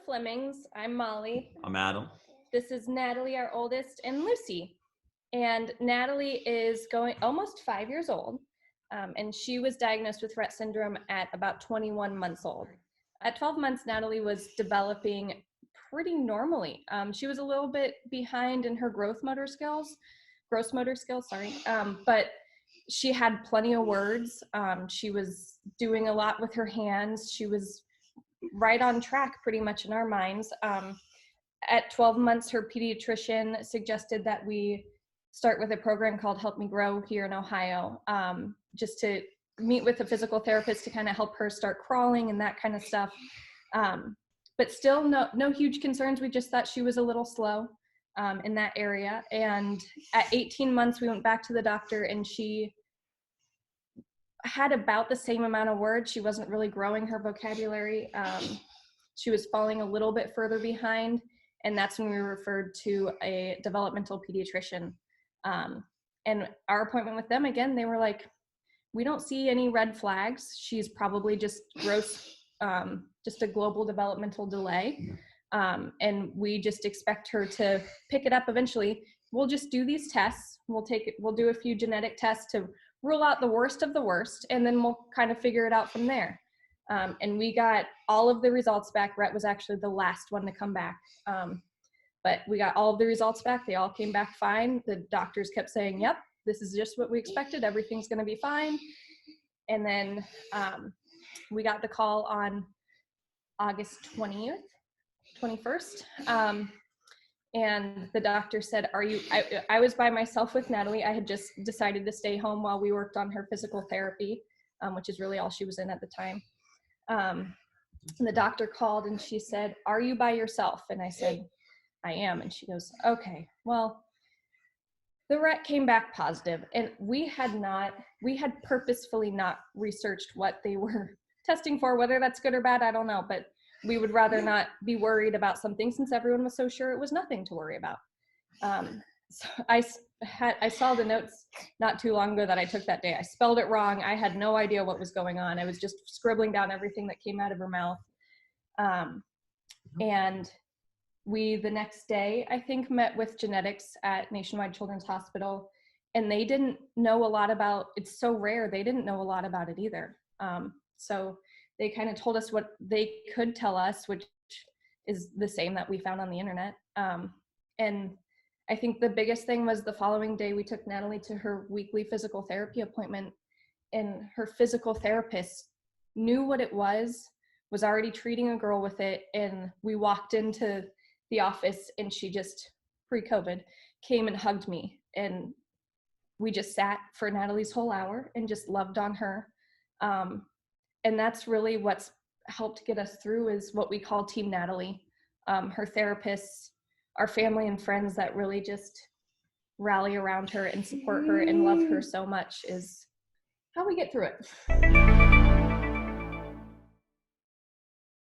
Flemings. I'm Molly. I'm Adam. This is Natalie, our oldest, and Lucy. And Natalie is almost 5 years old, and she was diagnosed with Rett syndrome at about 21 months old. At 12 months, Natalie was developing pretty normally. She was a little bit behind in her gross motor skills, but she had plenty of words. She was doing a lot with her hands. She was right on track pretty much in our minds. At 12 months, her pediatrician suggested that we start with a program called Help Me Grow here in Ohio, just to meet with a physical therapist to kind of help her start crawling and that kind of stuff. But still no huge concerns. We just thought she was a little slow in that area. And at 18 months, we went back to the doctor, and she had about the same amount of words. She wasn't really growing her vocabulary. She was falling a little bit further behind, and that's when we were referred to a developmental pediatrician. And our appointment with them, again, they were like, we don't see any red flags. She's probably just just a global developmental delay. And we just expect her to pick it up eventually. We'll just do these tests. We'll do a few genetic tests to rule out the worst of the worst, and then we'll kind of figure it out from there. And we got all of the results back. Rett was actually the last one to come back. But we got all of the results back. They all came back fine. The doctors kept saying, yep, this is just what we expected. Everything's going to be fine. And then we got the call on August 21st. And the doctor said, I was by myself with Natalie. I had just decided to stay home while we worked on her physical therapy, which is really all she was in at the time. And the doctor called and she said, are you by yourself? And I said, I am. And she goes, okay, well, the Rett came back positive, and we had purposefully not researched what they were testing for. Whether that's good or bad, I don't know, but we would rather not be worried about something since everyone was so sure it was nothing to worry about. So I saw the notes not too long ago that I took that day. I spelled it wrong. I had no idea what was going on. I was just scribbling down everything that came out of her mouth. And we, the next day, I think, met with genetics at Nationwide Children's Hospital, and they didn't know a lot about, it's so rare, they didn't know a lot about it either. So they kind of told us what they could tell us, which is the same that we found on the internet. And I think the biggest thing was the following day, we took Natalie to her weekly physical therapy appointment, and her physical therapist knew what it was already treating a girl with it. And we walked into the office, and she just, pre-COVID, came and hugged me. And we just sat for Natalie's whole hour and just loved on her. And that's really what's helped get us through, is what we call Team Natalie. Her therapists, our family and friends that really just rally around her and support her and love her so much is how we get through it.